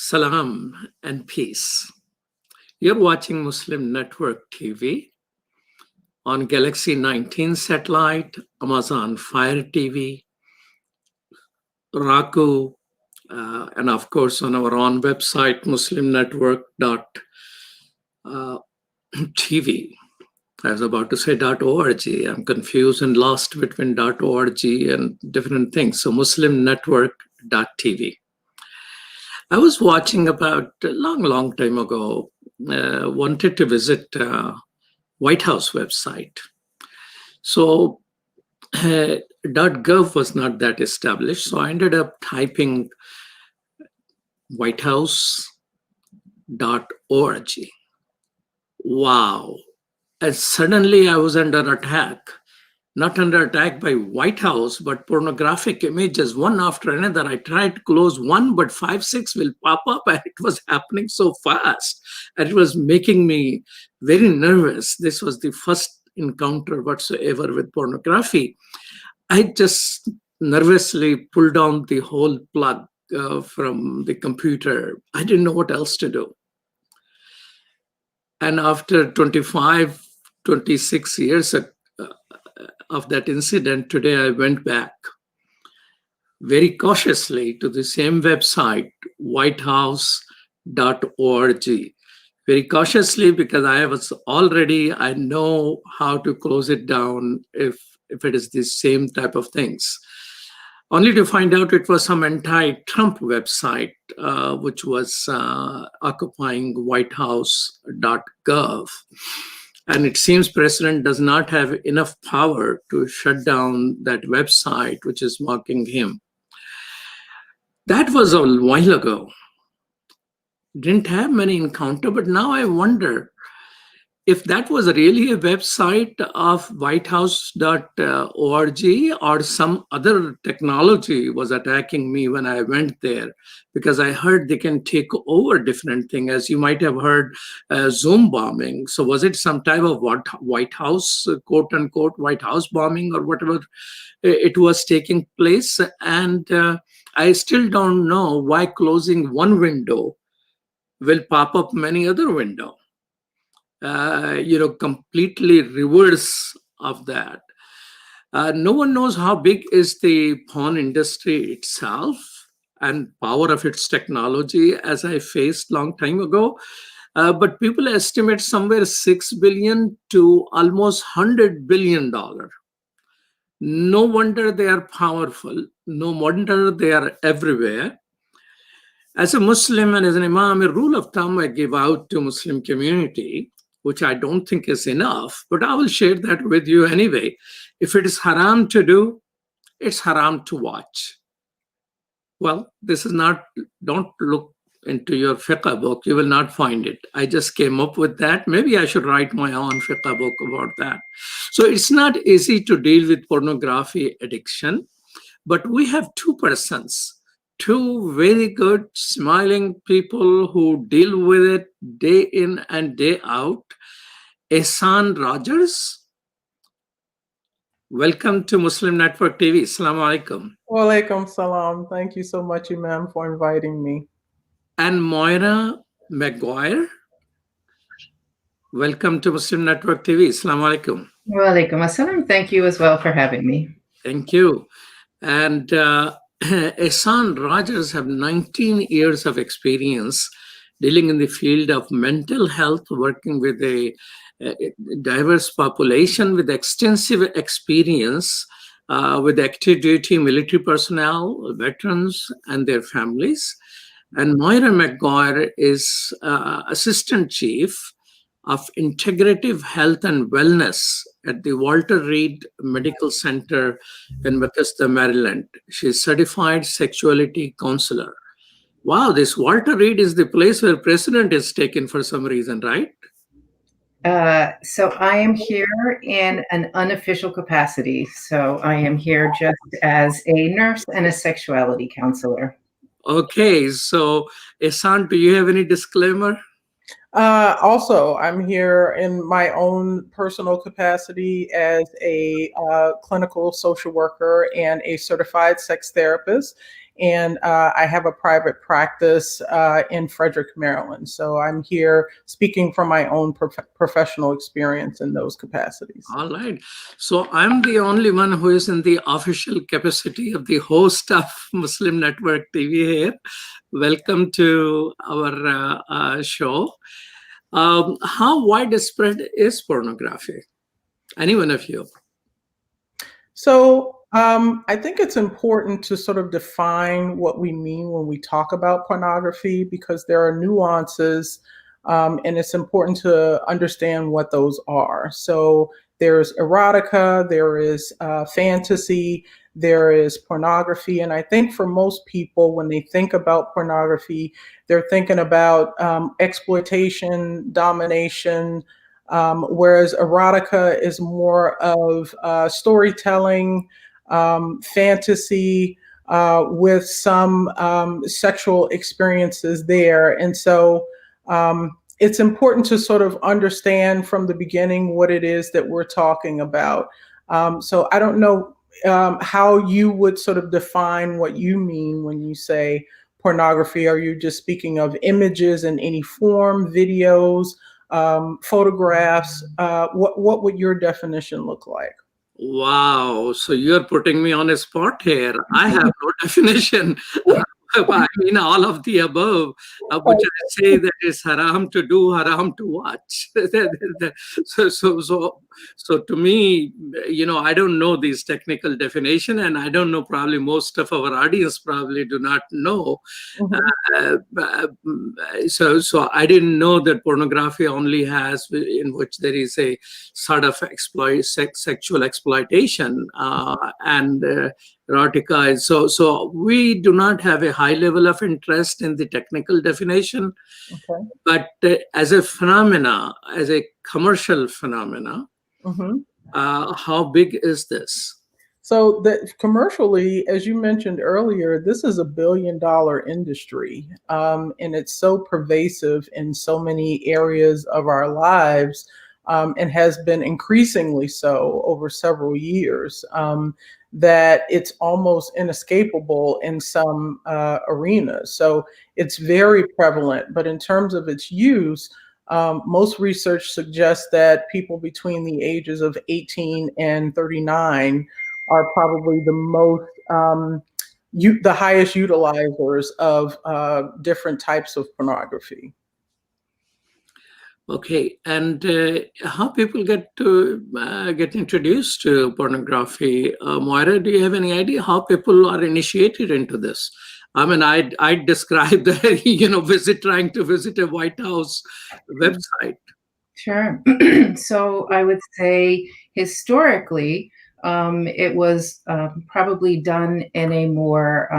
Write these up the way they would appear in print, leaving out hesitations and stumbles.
Salam and peace. You're watching Muslim Network TV on Galaxy 19 satellite, Amazon Fire TV, Roku, and of course on our own website, muslimnetwork.tv. I was about to say .org. I'm confused and lost between .org and different things. So muslimnetwork.tv. I was watching about a long time ago, wanted to visit White House website. So .gov was not that established. So I ended up typing whitehouse.org. Wow. And suddenly I was under attack. Not under attack by White House, but pornographic images, one after another. I tried to close one, but 5, 6 will pop up, and it was happening so fast. And it was making me very nervous. This was the first encounter whatsoever with pornography. I just nervously pulled down the whole plug from the computer. I didn't know what else to do. And after 25, 26 years of that incident, today I went back very cautiously to the same website, whitehouse.org. Very cautiously, because I know how to close it down if it is the same type of things. Only to find out it was some anti-Trump website, which was occupying whitehouse.gov. And it seems President does not have enough power to shut down that website, which is mocking him. That was a while ago. Didn't have many encounter, but now I wonder if that was really a website of whitehouse.org or some other technology was attacking me when I went there, because I heard they can take over different things, as you might have heard, Zoom bombing. So was it some type of White House, quote unquote, White House bombing or whatever it was taking place? And I still don't know why closing one window will pop up many other windows. Completely reverse of that. No one knows how big is the porn industry itself and power of its technology, as I faced long time ago. But people estimate somewhere $6 billion to almost $100 billion. No wonder they are powerful. No wonder they are everywhere. As a Muslim and as an Imam, a rule of thumb I give out to Muslim community, which I don't think is enough, but I will share that with you anyway. If it is haram to do, it's haram to watch. Well, this is not, don't look into your fiqh book, you will not find it. I just came up with that. Maybe I should write my own fiqh book about that. So it's not easy to deal with pornography addiction, but we have two persons, two very good, smiling people who deal with it day in and day out. Ihsan Rogers, welcome to Muslim Network TV. Assalamu alaikum. Wa alaikum salam. Thank you so much, Imam, for inviting me. And Moira Mcguire, welcome to Muslim Network TV. Assalamu alaikum. Wa alaikum assalam. Thank you as well for having me. Thank you. And Ihsan Rogers have 19 years of experience dealing in the field of mental health, working with a diverse population with extensive experience with active duty military personnel, veterans, and their families. And Moira Mcguire is Assistant Chief of Integrative Health and Wellness at the Walter Reed Medical Center in Bethesda, Maryland. She's certified sexuality counselor. Wow, this Walter Reed is the place where president is taken for some reason, right? So I am here in an unofficial capacity. So I am here just as a nurse and a sexuality counselor. Okay, so Ihsan, do you have any disclaimer? Also, I'm here in my own personal capacity as a clinical social worker and a certified sex therapist. and I have a private practice in Frederick, Maryland. So I'm here speaking from my own professional experience in those capacities. All right. So I'm the only one who is in the official capacity of the host of Muslim Network TV here. Welcome to our show. How widespread is pornography? Any one of you? So I think it's important to sort of define what we mean when we talk about pornography, because there are nuances, and it's important to understand what those are. So there's erotica, there is fantasy, there is pornography. And I think for most people, when they think about pornography, they're thinking about exploitation, domination, whereas erotica is more of storytelling, fantasy, with some sexual experiences there. And so it's important to sort of understand from the beginning what it is that we're talking about. So I don't know how you would sort of define what you mean when you say pornography. Are you just speaking of images in any form, videos, photographs? What would your definition look like? Wow. So you're putting me on a spot here. I have no definition. I mean, all of the above, which I say that is haram to do, haram to watch. So to me, I don't know these technical definition, and I don't know, probably most of our audience probably do not know. So I didn't know that pornography only has, in which there is a sort of sexual exploitation and erotica. So we do not have a high level of interest in the technical definition, but as a phenomena, as a commercial phenomena, how big is this? So commercially, as you mentioned earlier, this is $1 billion industry, and it's so pervasive in so many areas of our lives, and has been increasingly so over several years, that it's almost inescapable in some arenas. So it's very prevalent, but in terms of its use, most research suggests that people between the ages of 18 and 39 are probably the most, the highest utilizers of different types of pornography. Okay, and how people get introduced to pornography? Moira, do you have any idea how people are initiated into this? I mean, I'd describe that, trying to visit a White House website. Sure. So I would say historically, it was probably done in a more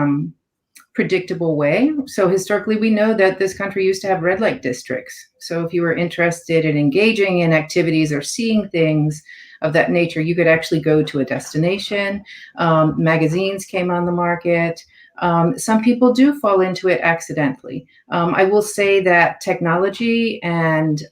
predictable way. So historically, we know that this country used to have red light districts. So if you were interested in engaging in activities or seeing things of that nature, you could actually go to a destination. Magazines came on the market. Some people do fall into it accidentally. I will say that technology and,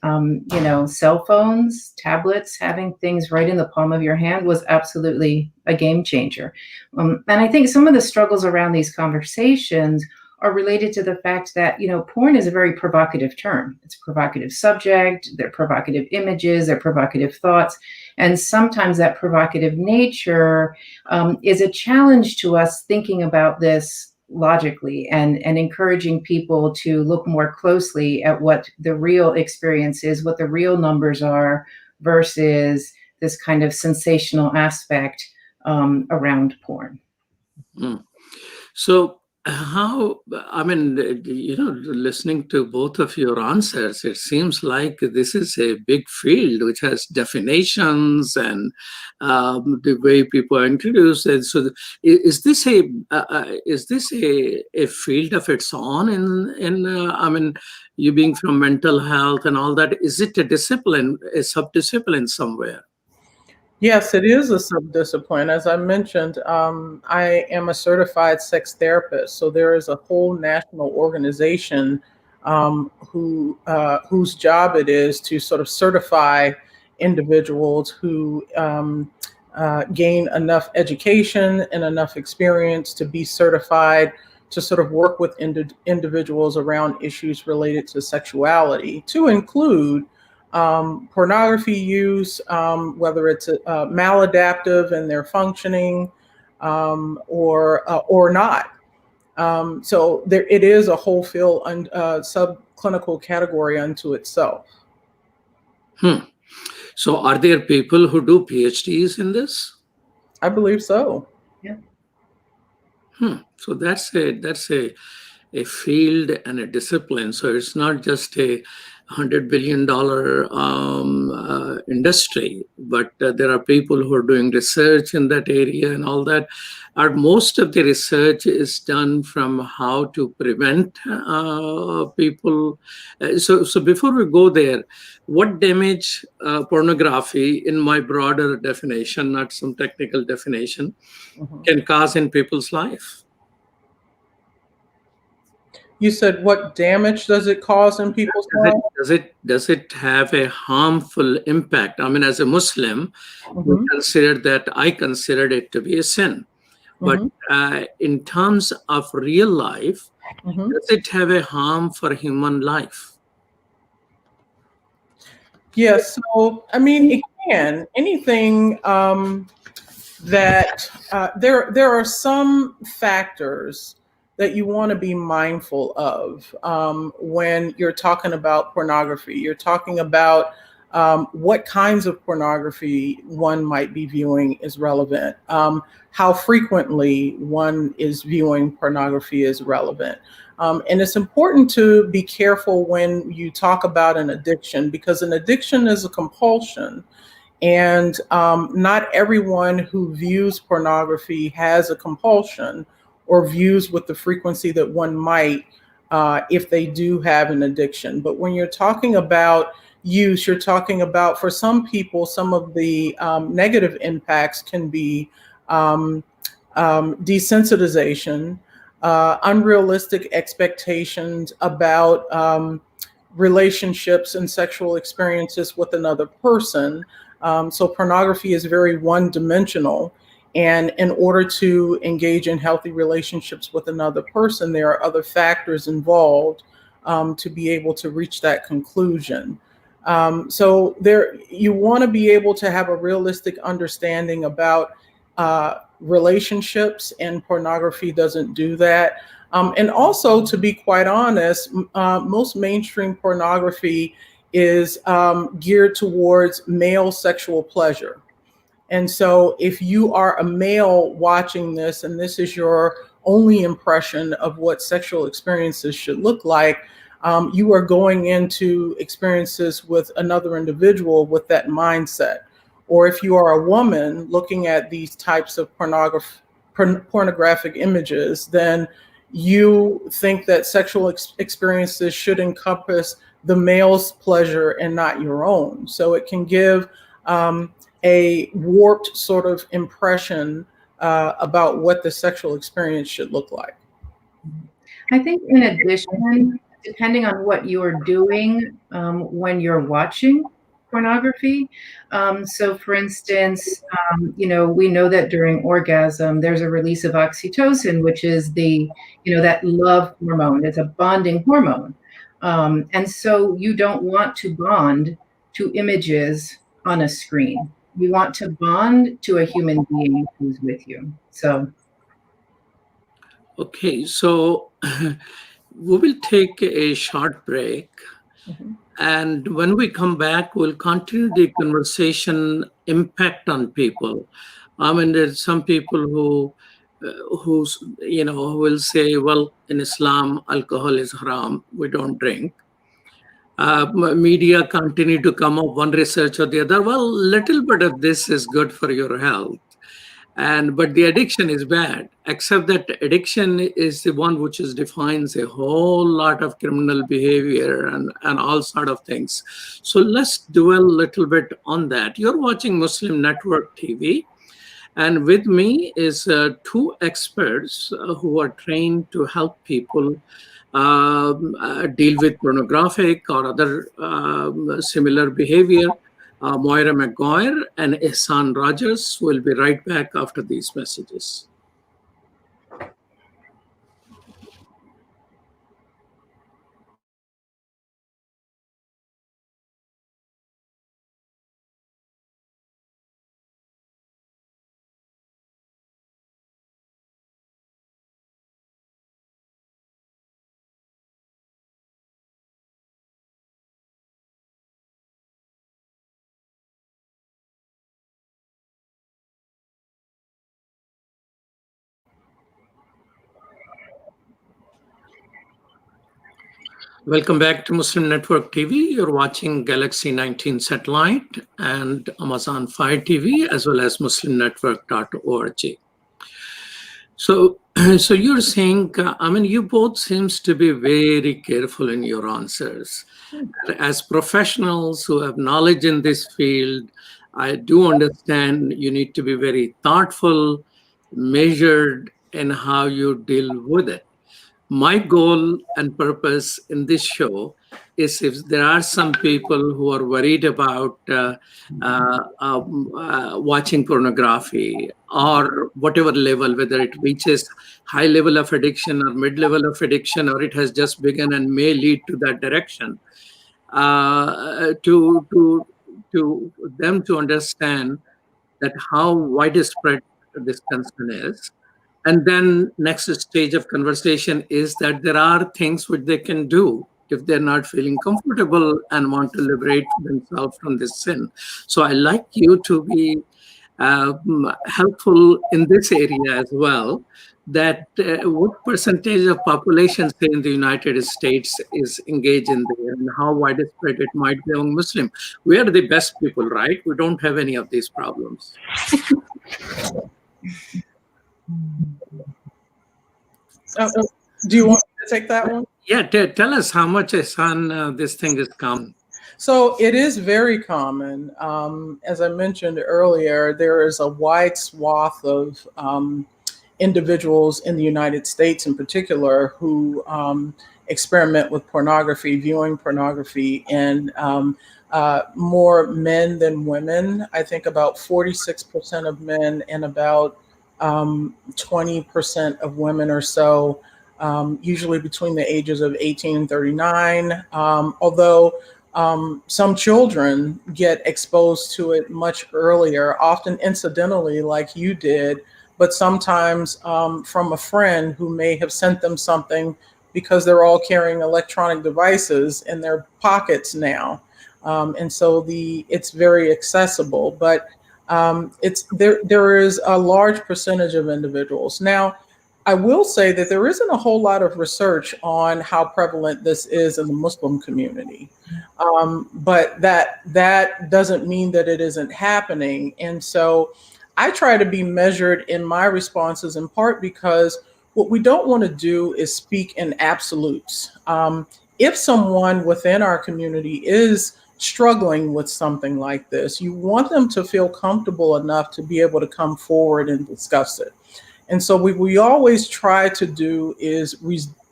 cell phones, tablets, having things right in the palm of your hand was absolutely a game changer. And I think some of the struggles around these conversations are related to the fact that, porn is a very provocative term. It's a provocative subject, they're provocative images, they're provocative thoughts. And sometimes that provocative nature is a challenge to us thinking about this logically and encouraging people to look more closely at what the real experience is, what the real numbers are, versus this kind of sensational aspect around porn. So listening to both of your answers, it seems like this is a big field which has definitions and the way people are introduced. And so, is this a field of its own? You being from mental health and all that, is it a discipline, a subdiscipline somewhere? Yes, it is a subdiscipline. As I mentioned, I am a certified sex therapist. So there is a whole national organization whose job it is to sort of certify individuals who gain enough education and enough experience to be certified to sort of work with individuals around issues related to sexuality, to include pornography use, whether it's maladaptive in their functioning or not. So it is a whole field subclinical category unto itself. So are there people who do PhDs in this? I believe so. Yeah. So that's a field and a discipline. So it's not just a $100 billion industry, but there are people who are doing research in that area and all that. Most of the research is done from how to prevent people. So before we go there, what damage pornography, in my broader definition, not some technical definition, can cause in people's life? You said, what damage does it cause in people's lives? Does it have a harmful impact? I mean, as a Muslim, I considered it to be a sin. But in terms of real life, does it have a harm for human life? Yes. So, I mean, it can. Anything that there are some factors that you want to be mindful of when you're talking about pornography. You're talking about what kinds of pornography one might be viewing is relevant. How frequently one is viewing pornography is relevant. And it's important to be careful when you talk about an addiction, because an addiction is a compulsion. And not everyone who views pornography has a compulsion or views with the frequency that one might if they do have an addiction. But when you're talking about use, you're talking about, for some people, some of the negative impacts can be desensitization, unrealistic expectations about relationships and sexual experiences with another person. So pornography is very one-dimensional. And in order to engage in healthy relationships with another person, there are other factors involved to be able to reach that conclusion. So you want to be able to have a realistic understanding about relationships, and pornography doesn't do that. And also, to be quite honest, most mainstream pornography is geared towards male sexual pleasure. And so if you are a male watching this, and this is your only impression of what sexual experiences should look like, you are going into experiences with another individual with that mindset. Or if you are a woman looking at these types of pornographic images, then you think that sexual experiences should encompass the male's pleasure and not your own. So it can give a warped sort of impression about what the sexual experience should look like. I think in addition, depending on what you're doing when you're watching pornography. So for instance, we know that during orgasm, there's a release of oxytocin, which is that love hormone. It's a bonding hormone. And so you don't want to bond to images on a screen. You want to bond to a human being who's with you. So. Okay, so we will take a short break. And when we come back, we'll continue the conversation, impact on people. I mean, there's some people who will say, well, in Islam, alcohol is haram. We don't drink. Media continue to come up, one research or the other. Well, little bit of this is good for your health. But the addiction is bad, except that addiction is the one which defines a whole lot of criminal behavior and all sort of things. So let's dwell a little bit on that. You're watching Muslim Network TV, and with me is two experts who are trained to help people deal with pornographic or other similar behavior. Moira Mcguire and Ihsan Rogers. Will be right back after these messages. Welcome back to Muslim Network TV. You're watching Galaxy 19 Satellite and Amazon Fire TV, as well as muslimnetwork.org. So, so you're saying, you both seems to be very careful in your answers. As professionals who have knowledge in this field, I do understand you need to be very thoughtful, measured in how you deal with it. My goal and purpose in this show is if there are some people who are worried about watching pornography or whatever level, whether it reaches high level of addiction or mid level of addiction, or it has just begun and may lead to that direction, to them to understand that how widespread this concern is. And then next stage of conversation is that there are things which they can do if they're not feeling comfortable and want to liberate themselves from this sin. So I like you to be helpful in this area as well, that what percentage of population, say in the United States, is engaged in there and how widespread it might be among Muslim. We are the best people, right? We don't have any of these problems. Do you want me to take that one? Yeah, tell us how much Ihsan, this thing is common. So it is very common. As I mentioned earlier, there is a wide swath of individuals in the United States in particular who experiment with pornography, viewing pornography, and more men than women. I think about 46% of men and about 20% of women or so, usually between the ages of 18 and 39. Although some children get exposed to it much earlier, often incidentally, like you did, but sometimes from a friend who may have sent them something because they're all carrying electronic devices in their pockets now. And so it's very accessible, but there is a large percentage of individuals. Now, I will say that there isn't a whole lot of research on how prevalent this is in the Muslim community. But that doesn't mean that it isn't happening. And so I try to be measured in my responses, in part because what we don't want to do is speak in absolutes. If someone within our community is struggling with something like this, you want them to feel comfortable enough to be able to come forward and discuss it. And so we always try to do is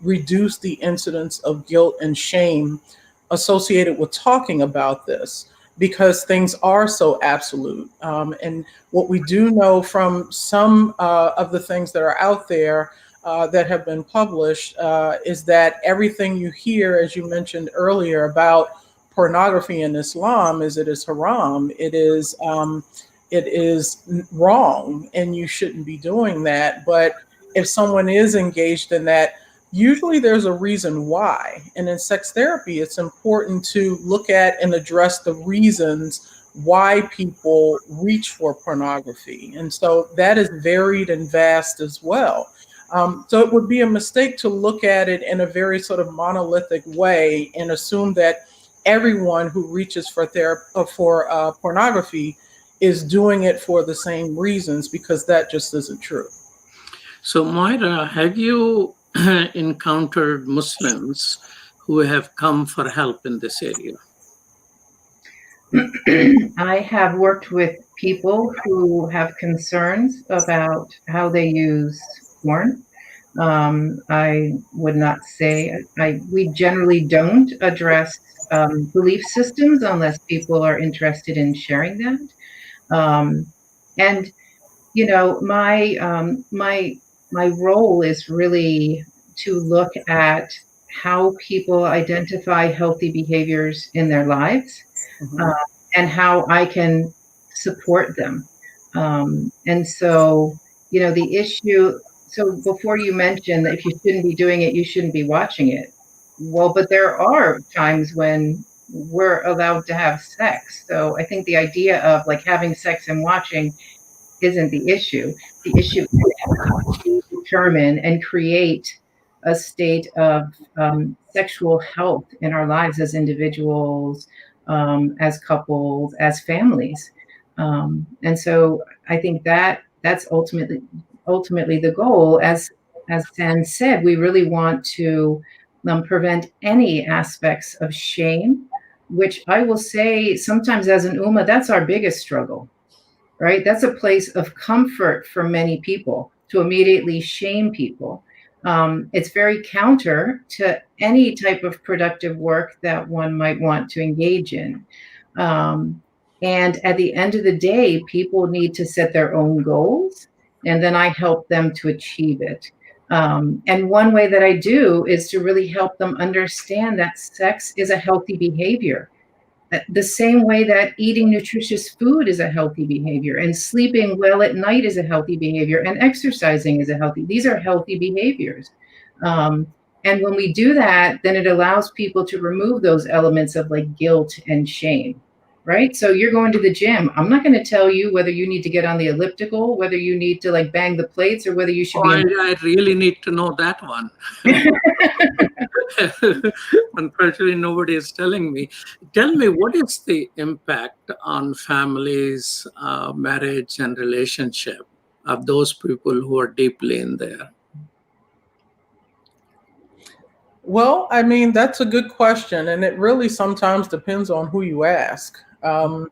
reduce the incidence of guilt and shame associated with talking about this, because things are so absolute. And what we do know from some of the things that are out there that have been published is that everything you hear, as you mentioned earlier, about pornography in Islam is it is haram. It is wrong, and you shouldn't be doing that. But if someone is engaged in that, usually there's a reason why. And in sex therapy, it's important to look at and address the reasons why people reach for pornography. And so that is varied and vast as well. So it would be a mistake to look at it in a very sort of monolithic way and assume that everyone who reaches for pornography is doing it for the same reasons, because that just isn't true. So Moira, have you encountered Muslims who have come for help in this area? I have worked with people who have concerns about how they use porn. I would not say, we generally don't address belief systems unless people are interested in sharing that. And you know, my role is really to look at how people identify healthy behaviors in their lives, and how I can support them. And so, you know, the issue. So before you mentioned that if you shouldn't be doing it, you shouldn't be watching it. Well, but there are times when we're allowed to have sex. So I think the idea of like having sex and watching isn't the issue. The issue is to determine and create a state of sexual health in our lives as individuals, as couples, as families. And so I think that that's ultimately the goal. As San said, we really want to prevent any aspects of shame, which I will say sometimes as an Ummah, that's our biggest struggle, right? That's a place of comfort for many people to immediately shame people. It's very counter to any type of productive work that one might want to engage in. And at the end of the day, people need to set their own goals, and then I help them to achieve it. And one way that I do is to really help them understand that sex is a healthy behavior. The same way that eating nutritious food is a healthy behavior, and sleeping well at night is a healthy behavior, and exercising is a healthy. These are healthy behaviors. And when we do that, then it allows people to remove those elements of like guilt and shame, right? So you're going to the gym. I'm not going to tell you whether you need to get on the elliptical, whether you need to like bang the plates, or whether you should be. I really need to know that one. Unfortunately, nobody is telling me. Tell me, what is the impact on families, marriage, and relationship of those people who are deeply in there? Well, I mean, that's a good question. And it really sometimes depends on who you ask. And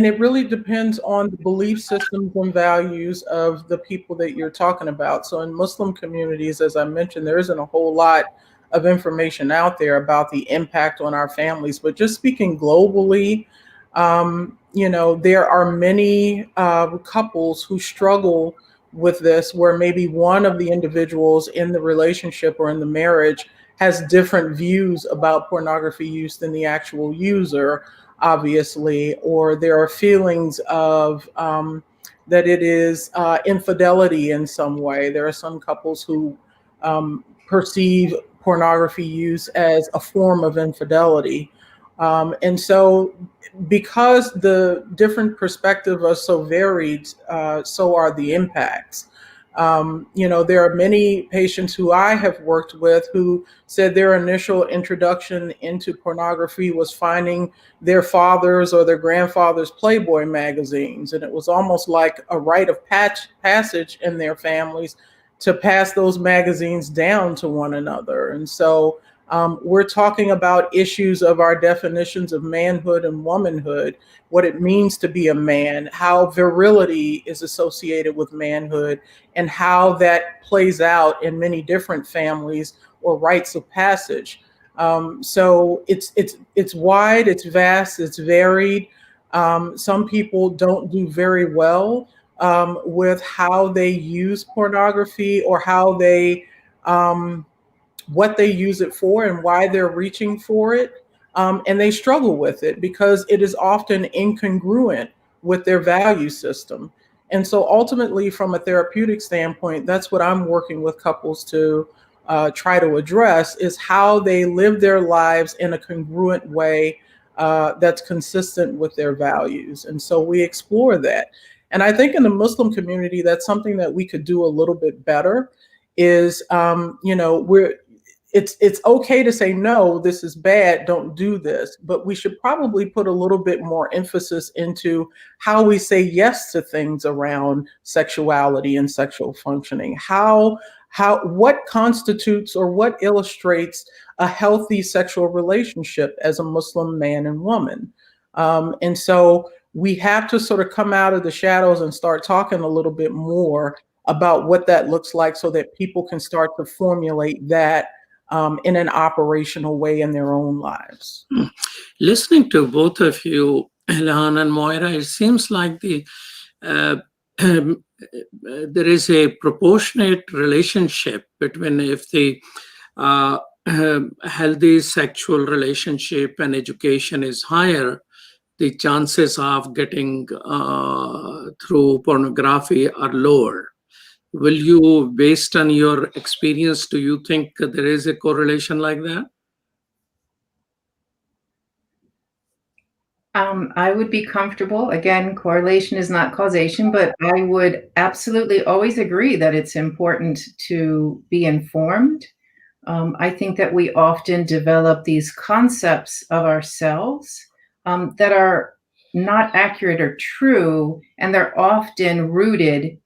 it really depends on the belief systems and values of the people that you're talking about. So in Muslim communities, as I mentioned, there isn't a whole lot of information out there about the impact on our families. But just speaking globally, there are many couples who struggle with this, where maybe one of the individuals in the relationship or in the marriage has different views about pornography use than the actual user, obviously, or there are feelings of that it is infidelity in some way. There are some couples who perceive pornography use as a form of infidelity. And so because the different perspectives are so varied, so are the impacts. There are many patients who I have worked with who said their initial introduction into pornography was finding their father's or their grandfather's Playboy magazines. And it was almost like a rite of passage in their families to pass those magazines down to one another. And so we're talking about issues of our definitions of manhood and womanhood, what it means to be a man, how virility is associated with manhood, and how that plays out in many different families or rites of passage. So it's wide, it's vast, it's varied. Some people don't do very well with how they use pornography, or how they what they use it for and why they're reaching for it. And they struggle with it because it is often incongruent with their value system. And so ultimately, from a therapeutic standpoint, that's what I'm working with couples to try to address, is how they live their lives in a congruent way that's consistent with their values. And so we explore that. And I think in the Muslim community, that's something that we could do a little bit better. Is it's okay to say, no, this is bad, don't do this, but we should probably put a little bit more emphasis into how we say yes to things around sexuality and sexual functioning. What constitutes or what illustrates a healthy sexual relationship as a Muslim man and woman. And so we have to sort of come out of the shadows and start talking a little bit more about what that looks like, so that people can start to formulate that in an operational way in their own lives. Listening to both of you, Ilhan and Moira, it seems like there is a proportionate relationship between, if the healthy sexual relationship and education is higher, the chances of getting through pornography are lower. Will you, based on your experience, do you think there is a correlation like that? I would be comfortable. Again, correlation is not causation, but I would absolutely always agree that it's important to be informed. I think that we often develop these concepts of ourselves that are not accurate or true, and they're often rooted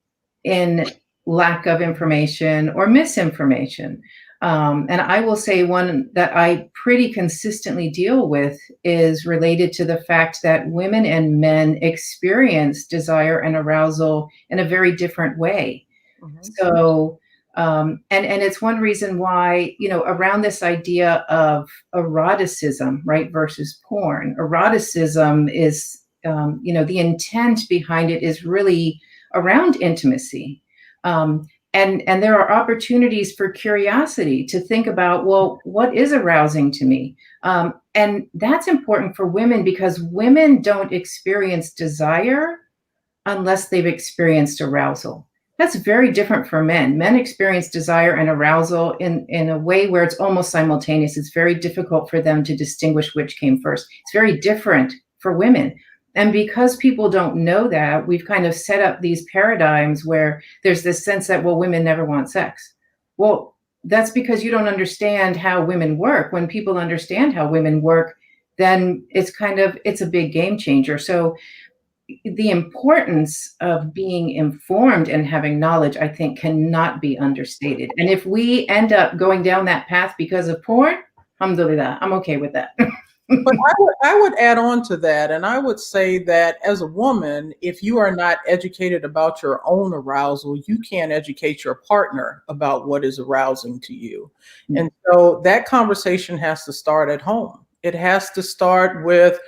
in lack of information or misinformation. And I will say one that I pretty consistently deal with is related to the fact that women and men experience desire and arousal in a very different way. Mhm. So, and it's one reason why, you know, around this idea of eroticism, right, versus porn. Eroticism is, you know, the intent behind it is really around intimacy. And there are opportunities for curiosity to think about, well, what is arousing to me? And that's important for women because women don't experience desire unless they've experienced arousal. That's very different for men. Men experience desire and arousal in a way where it's almost simultaneous. It's very difficult for them to distinguish which came first. It's very different for women. And because people don't know that, we've kind of set up these paradigms where there's this sense that, well, women never want sex. Well, that's because you don't understand how women work. When people understand how women work, then it's a big game changer. So the importance of being informed and having knowledge, I think, cannot be understated. And if we end up going down that path because of porn, alhamdulillah, I'm okay with that. But I would add on to that, and I would say that as a woman, if you are not educated about your own arousal, you can't educate your partner about what is arousing to you. And so that conversation has to start at home. It has to start with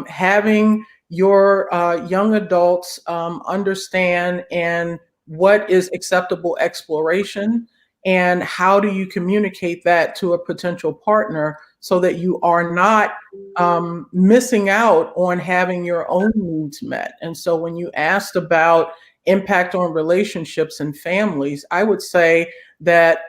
having your young adults understand and what is acceptable exploration and how do you communicate that to a potential partner so that you are not missing out on having your own needs met. And so when you asked about impact on relationships and families, I would say that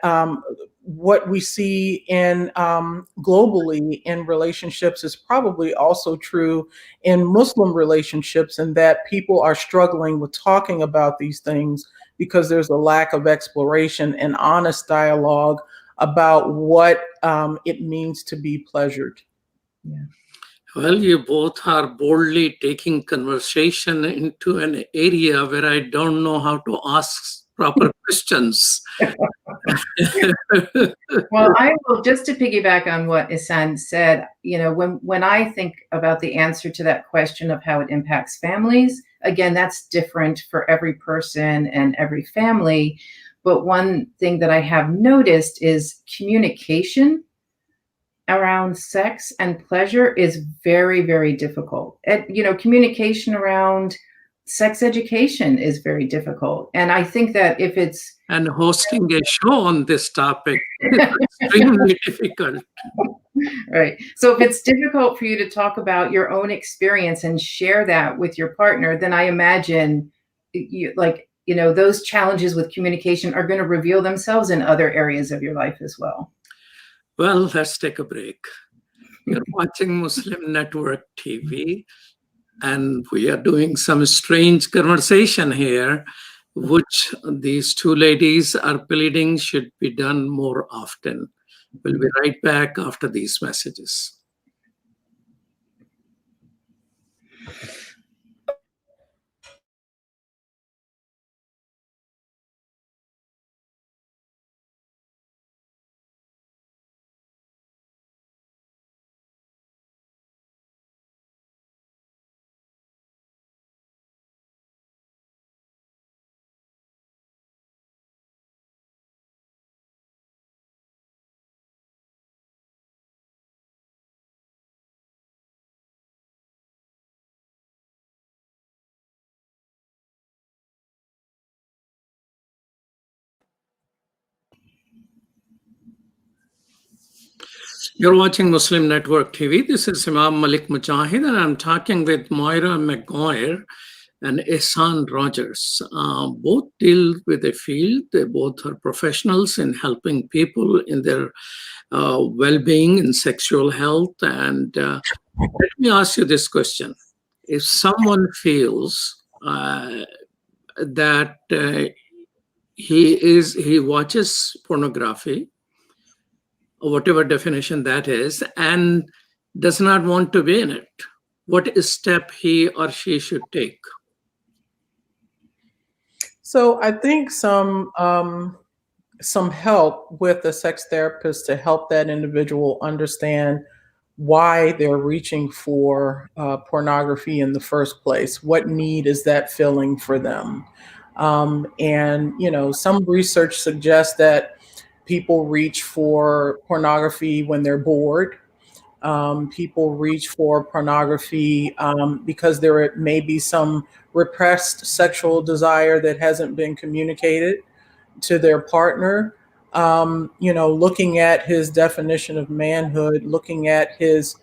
what we see in globally in relationships is probably also true in Muslim relationships, and that people are struggling with talking about these things because there's a lack of exploration and honest dialogue about what it means to be pleasured. Yeah. Well, you both are boldly taking conversation into an area where I don't know how to ask proper questions. Well, I will, just to piggyback on what Ihsan said, you know, when I think about the answer to that question of how it impacts families, again, that's different for every person and every family. But one thing that I have noticed is communication around sex and pleasure is very, very difficult. And, you know, communication around sex education is very difficult. And I think that if it's and hosting a show on this topic is extremely difficult. Right. So if it's difficult for you to talk about your own experience and share that with your partner, then I imagine those challenges with communication are going to reveal themselves in other areas of your life as well. Well, let's take a break. You're watching Muslim Network TV, and we are doing some strange conversation here, which these two ladies are pleading should be done more often. We'll be right back after these messages. You're watching Muslim Network TV. This is Imam Malik Mujahid, and I'm talking with Moira Mcguire and Ihsan Rogers. Both deal with a field. They both are professionals in helping people in their well-being and sexual health. And Let me ask you this question. If someone feels that he watches pornography, whatever definition that is, and does not want to be in it, what step he or she should take? So I think some help with a sex therapist to help that individual understand why they're reaching for pornography in the first place. What need is that filling for them? And some research suggests that people reach for pornography when they're bored. People reach for pornography because there may be some repressed sexual desire that hasn't been communicated to their partner. Looking at his definition of manhood, looking at his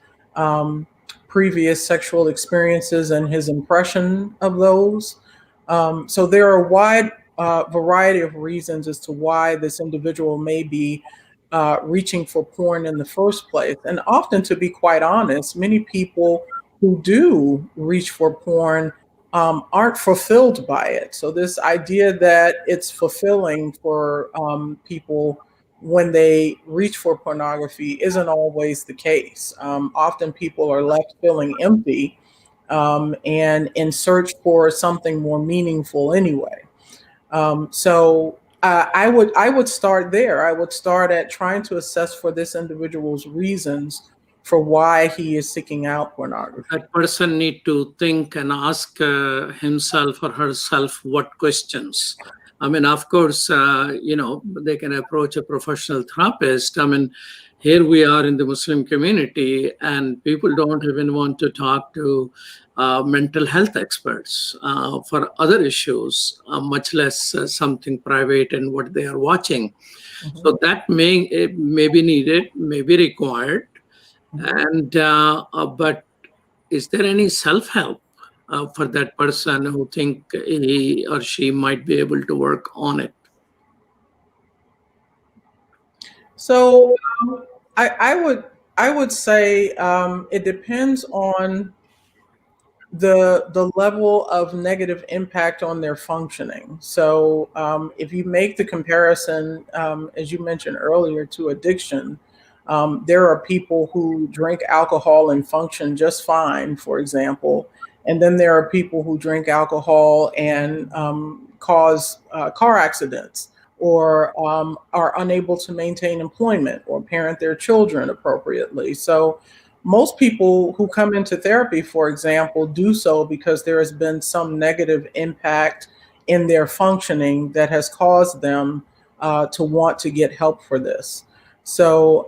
previous sexual experiences and his impression of those. So there are a wide variety of reasons as to why this individual may be reaching for porn in the first place. And often, to be quite honest, many people who do reach for porn aren't fulfilled by it. So this idea that it's fulfilling for people when they reach for pornography isn't always the case. Often people are left feeling empty and in search for something more meaningful anyway. So I would start there. I would start at trying to assess for this individual's reasons for why he is seeking out pornography. That person need to think and ask himself or herself what questions. I mean, of course, they can approach a professional therapist. I mean, here we are in the Muslim community, and people don't even want to talk to mental health experts for other issues, much less something private and what they are watching. Mm-hmm. So that may be needed, may be required. And but is there any self-help for that person who think he or she might be able to work on it? So I would say it depends on the level of negative impact on their functioning. So if you make the comparison, as you mentioned earlier, to addiction. There are people who drink alcohol and function just fine, for example. And then there are people who drink alcohol and cause car accidents or are unable to maintain employment or parent their children appropriately. So most people who come into therapy, for example, do so because there has been some negative impact in their functioning that has caused them to want to get help for this. So,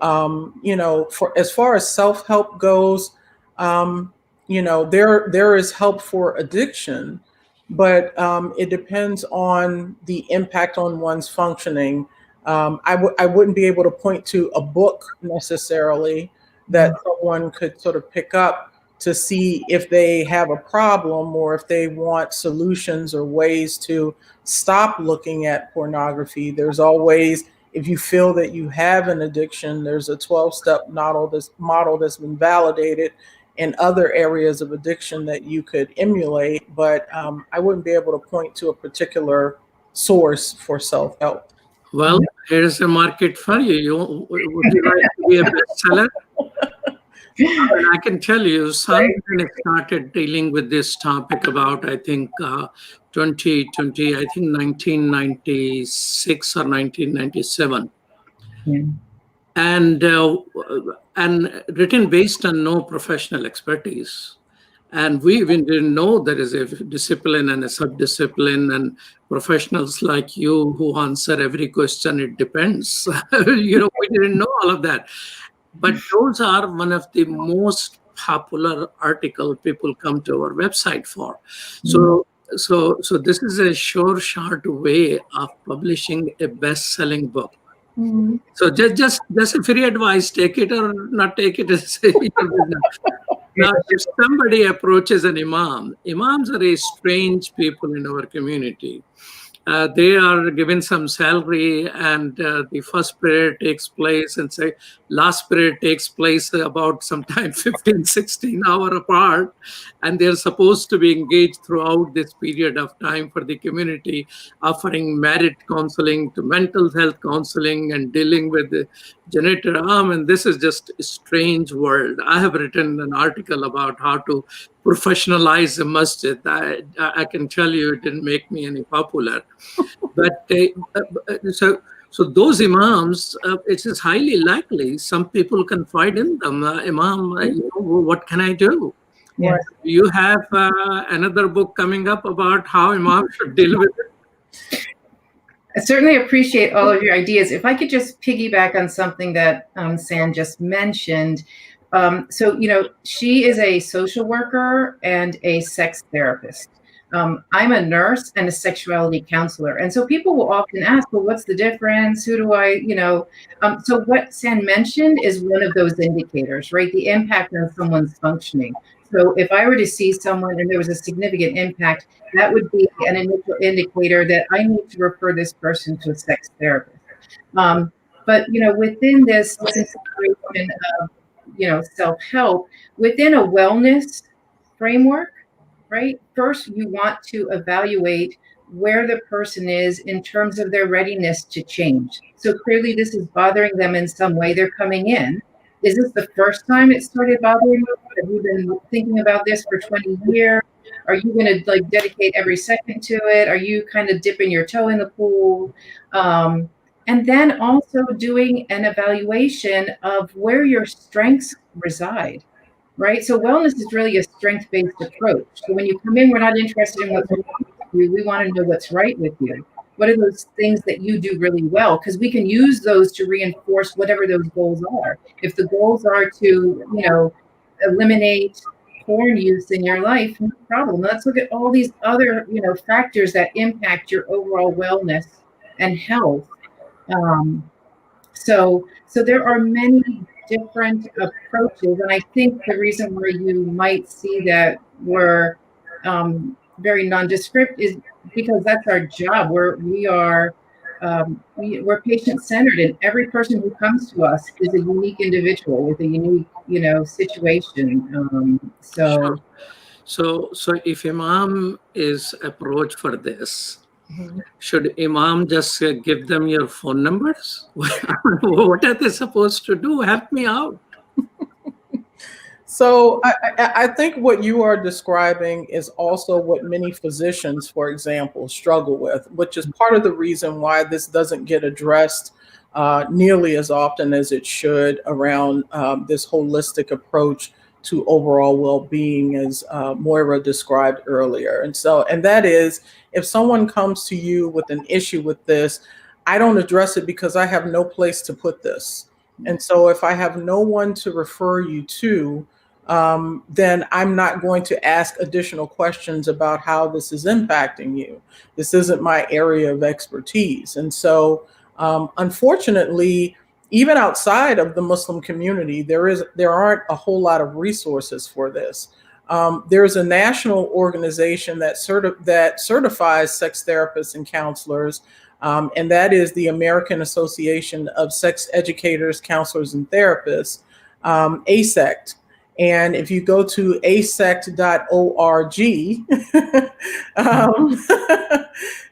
for as far as self-help goes, there is help for addiction, but it depends on the impact on one's functioning. I wouldn't be able to point to a book necessarily that someone could sort of pick up to see if they have a problem or if they want solutions or ways to stop looking at pornography. There's always, if you feel that you have an addiction, there's a 12-step model that's been validated in other areas of addiction that you could emulate. But I wouldn't be able to point to a particular source for self-help. Well, here's a market for you. Would you like to be a bestseller? I can tell you, Simon started dealing with this topic about, I think, 1996 or 1997. Yeah. And written based on no professional expertise. And we even didn't know there is a discipline and a subdiscipline and professionals like you who answer every question, it depends. We didn't know all of that. But those are one of the most popular articles people come to our website for. So this is a sure, short way of publishing a best-selling book. Mm-hmm. So just a free advice, take it or not take it. Now, if somebody approaches an imams are a strange people in our community. They are given some salary, and the first prayer takes place, and say last prayer takes place about sometime 15, 16 hour apart, and they're supposed to be engaged throughout this period of time for the community, offering marriage counseling to mental health counseling and dealing with the genital harm. And this is just a strange world. I have written an article about how to professionalize the masjid. I can tell you it didn't make me any popular. But so those imams, it is highly likely some people confide in them. Imam, what can I do? Yes. You have another book coming up about how imam should deal with it. I certainly appreciate all of your ideas. If I could just piggyback on something that San just mentioned. So, she is a social worker and a sex therapist. I'm a nurse and a sexuality counselor. And so people will often ask, well, what's the difference? Who do I, so what San mentioned is one of those indicators, right? The impact on someone's functioning. So if I were to see someone and there was a significant impact, that would be an initial indicator that I need to refer this person to a sex therapist. But, within this consideration of, self-help, within a wellness framework, right? First, you want to evaluate where the person is in terms of their readiness to change. So clearly this is bothering them in some way. They're coming in. Is this the first time it started bothering you? Have you been thinking about this for 20 years? Are you going to dedicate every second to it? Are you kind of dipping your toe in the pool? And then also doing an evaluation of where your strengths reside. Right. So wellness is really a strength-based approach. So when you come in, we're not interested in what's wrong with you. We want to know what's right with you. What are those things that you do really well? Because we can use those to reinforce whatever those goals are. If the goals are to, eliminate porn use in your life, no problem. Let's look at all these other, factors that impact your overall wellness and health. So there are many different approaches, and I think the reason where you might see that we're very nondescript is because that's our job. We're patient-centered, and every person who comes to us is a unique individual with a unique, situation. Sure. So if imam is approached for this, should imam just give them your phone numbers? What are they supposed to do? Help me out. So I think what you are describing is also what many physicians, for example, struggle with, which is part of the reason why this doesn't get addressed nearly as often as it should around this holistic approach to overall well-being, as Moira described earlier. And that is, if someone comes to you with an issue with this, I don't address it because I have no place to put this. And so if I have no one to refer you to, then I'm not going to ask additional questions about how this is impacting you. This isn't my area of expertise. And so, unfortunately, even outside of the Muslim community, there aren't a whole lot of resources for this. There's a national organization that certifies sex therapists and counselors, and that is the American Association of Sex Educators, Counselors, and Therapists, ASECT. And if you go to asect.org,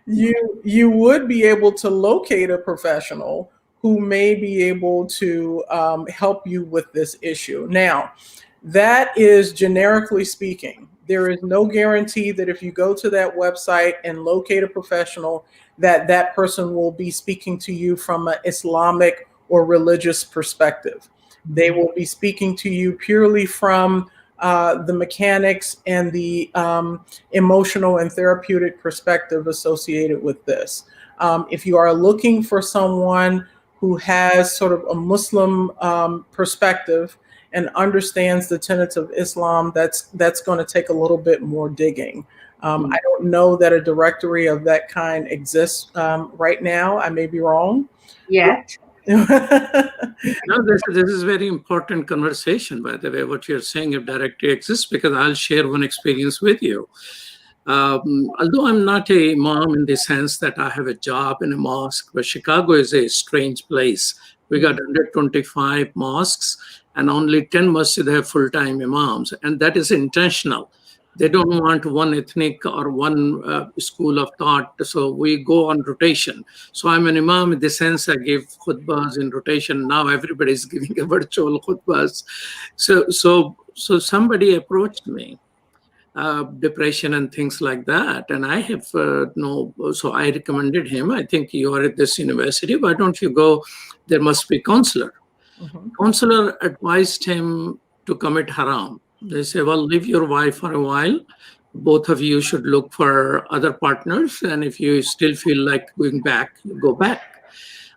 you would be able to locate a professional who may be able to help you with this issue. Now, that is generically speaking. There is no guarantee that if you go to that website and locate a professional, that person will be speaking to you from an Islamic or religious perspective. They will be speaking to you purely from the mechanics and the emotional and therapeutic perspective associated with this. If you are looking for someone who has sort of a Muslim perspective and understands the tenets of Islam, that's going to take a little bit more digging. I don't know that a directory of that kind exists right now. I may be wrong. Yet. No, this is very important conversation, by the way, what you're saying, if directory exists, because I'll share one experience with you. Although I'm not a imam in the sense that I have a job in a mosque, but Chicago is a strange place. We got 125 mosques and only 10 masjid have full-time imams, and that is intentional. They don't want one ethnic or one school of thought, so we go on rotation. So I'm an imam in the sense I give khutbahs in rotation. Now everybody is giving a virtual khutbahs. So somebody approached me, depression and things like that. And I have no, so I recommended him. I think you are at this university. Why don't you go? There must be counselor. Counselor advised him to commit haram. They say, well, leave your wife for a while. Both of you should look for other partners. And if you still feel like going back, you go back.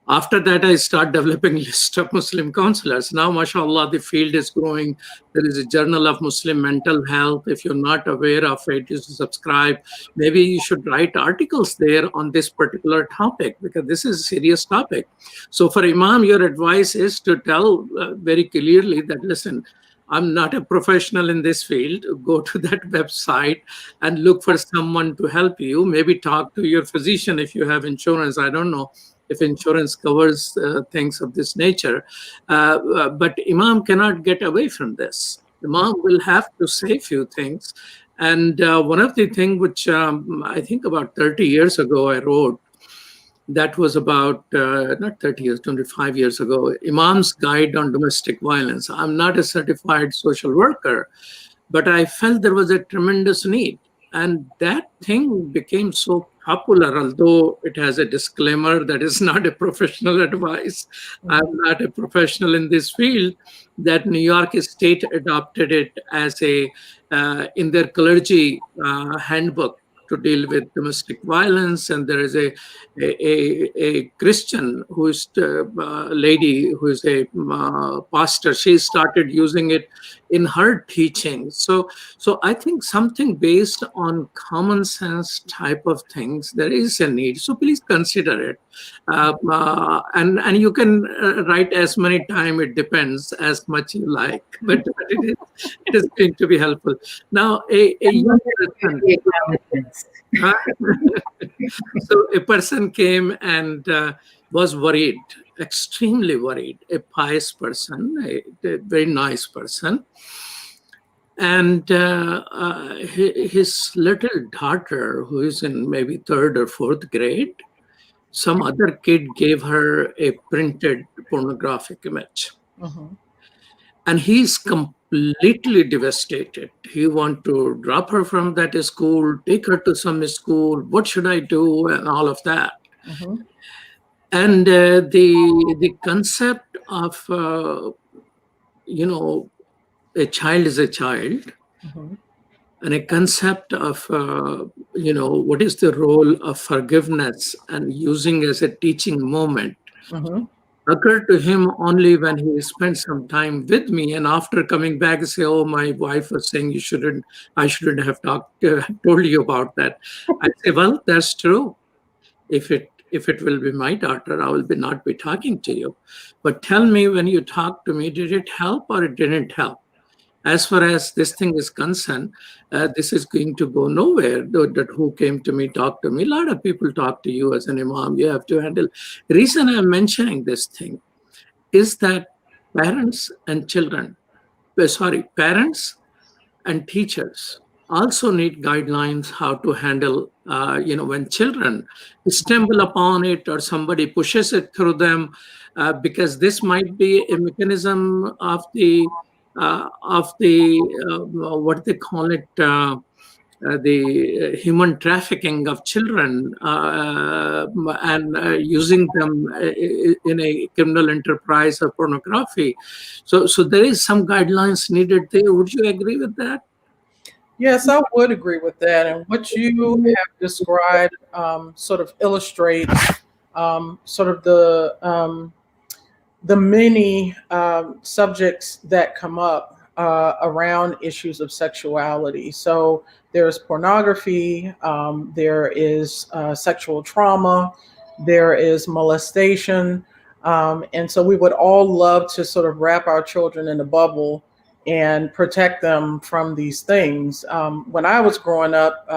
After that, I start developing a list of Muslim counselors. Now, mashallah, the field is growing. There is a Journal of Muslim Mental Health. If you're not aware of it, you should subscribe. Maybe you should write articles there on this particular topic, because this is a serious topic. So for Imam, your advice is to tell very clearly that, listen, I'm not a professional in this field. Go to that website and look for someone to help you. Maybe talk to your physician if you have insurance. I don't know if insurance covers things of this nature. But Imam cannot get away from this. Imam will have to say a few things. And one of the things which I think about 30 years ago I wrote, that was about, not 30 years, 25 years ago, Imam's Guide on Domestic Violence. I'm not a certified social worker, but I felt there was a tremendous need. And that thing became so popular, although it has a disclaimer that is not a professional advice. I'm not a professional in this field, that New York State adopted it as a, in their clergy handbook to deal with domestic violence. And there is a Christian who is a lady who is a pastor. She started using it in her teaching. So I think something based on common sense type of things, there is a need. So please consider it. And you can write as many times, it depends, as much you like, but it is going to be helpful. Now, a young person, so a person came and was worried, extremely worried, a pious person, a very nice person. And his little daughter, who is in maybe 3rd or 4th grade, some other kid gave her a printed pornographic image. And he's completely devastated. He wants to drop her from that school, take her to some school. What should I do? And all of that. And the concept of, a child is a child, and a concept of, what is the role of forgiveness and using as a teaching moment occurred to him only when he spent some time with me. And after coming back, he say, oh, my wife was saying I shouldn't have told you about that. I say, well, that's true. If it will be my daughter, I will not be talking to you. But tell me, when you talk to me, did it help or it didn't help? As far as this thing is concerned, this is going to go nowhere. That who came to me, talked to me. A lot of people talk to you as an imam. You have to handle. The reason I'm mentioning this thing is that parents and teachers also need guidelines how to handle, when children stumble upon it or somebody pushes it through them, because this might be a mechanism of the what they call it, the human trafficking of children, and using them in a criminal enterprise of pornography. So there is some guidelines needed there. Would you agree with that? Yes, I would agree with that. And what you have described sort of illustrates sort of the many subjects that come up around issues of sexuality. So there's pornography, there is sexual trauma, there is molestation. And so we would all love to sort of wrap our children in a bubble and protect them from these things. When I was growing up,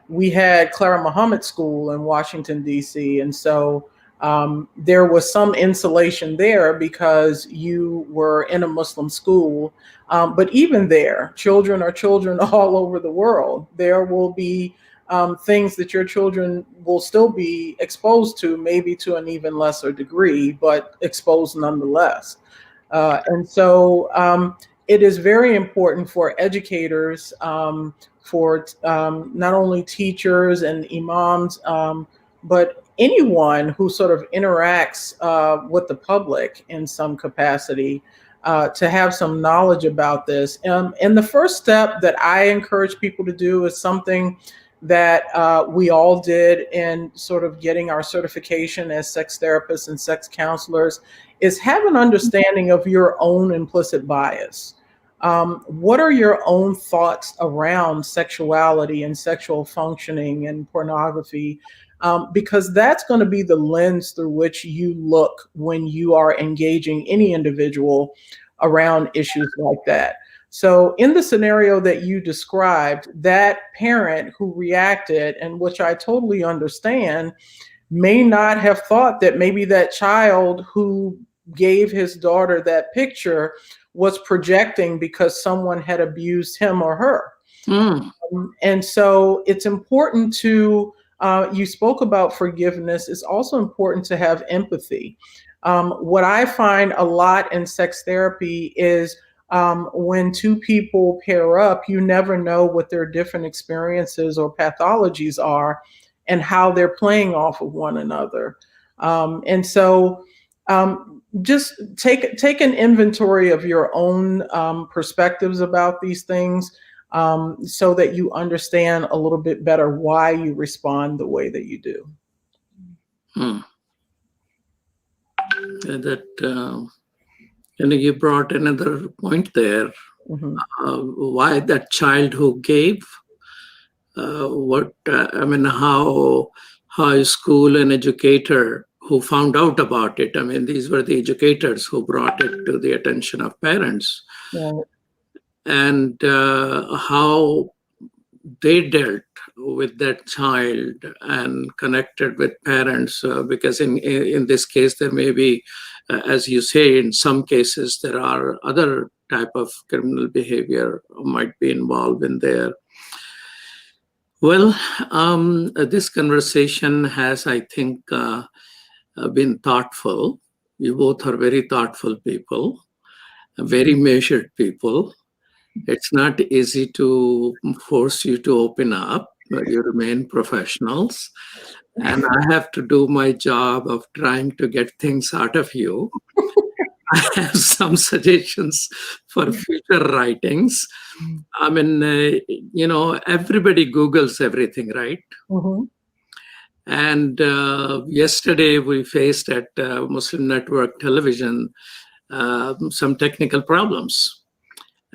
we had Clara Muhammad School in Washington, D.C. And so there was some insulation there because you were in a Muslim school. But even there, children are children all over the world. There will be things that your children will still be exposed to, maybe to an even lesser degree, but exposed nonetheless. And so it is very important for educators, for not only teachers and imams, but anyone who sort of interacts with the public in some capacity to have some knowledge about this. And the first step that I encourage people to do is something that we all did in sort of getting our certification as sex therapists and sex counselors, is have an understanding of your own implicit bias. What are your own thoughts around sexuality and sexual functioning and pornography? Because that's going to be the lens through which you look when you are engaging any individual around issues like that. So in the scenario that you described, that parent who reacted, and which I totally understand, may not have thought that maybe that child who gave his daughter that picture was projecting because someone had abused him or her. And so it's important to, you spoke about forgiveness. It's also important to have empathy. What I find a lot in sex therapy is when two people pair up, you never know what their different experiences or pathologies are and how they're playing off of one another. And so just take an inventory of your own perspectives about these things so that you understand a little bit better why you respond the way that you do. That you brought another point there. Why that child who gave, how a school and educator who found out about it. I mean, these were the educators who brought it to the attention of parents. And how they dealt with that child and connected with parents, because in this case, there may be, as you say, in some cases, there are other type of criminal behavior might be involved in there. Well, this conversation has, I think, been thoughtful. You both are very thoughtful people, very measured people. It's not easy to force you to open up. You remain professionals. And I have to do my job of trying to get things out of you. I have some suggestions for future writings. I mean, everybody Googles everything, right? And yesterday we faced at Muslim Network Television some technical problems.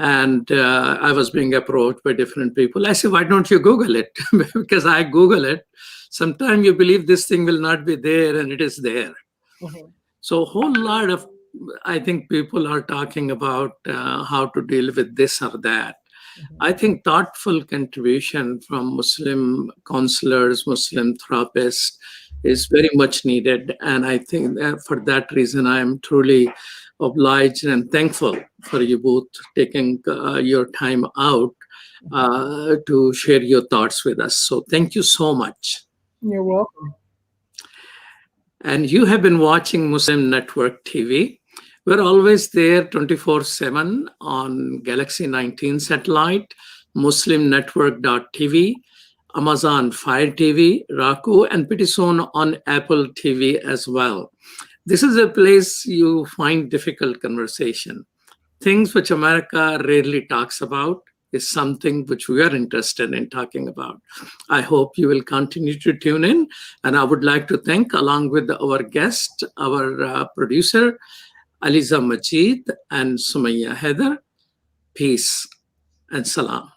And I was being approached by different people. I said, why don't you Google it? Because I Google it. Sometimes you believe this thing will not be there and it is there. So a whole lot of, I think people are talking about how to deal with this or that. I think thoughtful contribution from Muslim counselors, Muslim therapists is very much needed. And I think that for that reason, I am truly obliged and thankful for you both taking your time out to share your thoughts with us. So thank you so much. You're welcome. And you have been watching Muslim Network TV. We're always there 24/7 on Galaxy 19 satellite, muslimnetwork.tv, Amazon Fire TV, Roku, and pretty soon on Apple TV as well. This is a place you find difficult conversation. Things which America rarely talks about is something which we are interested in talking about. I hope you will continue to tune in. And I would like to thank, along with our guest, our producer, Aliza Majid and Sumaya Heather. Peace and salam.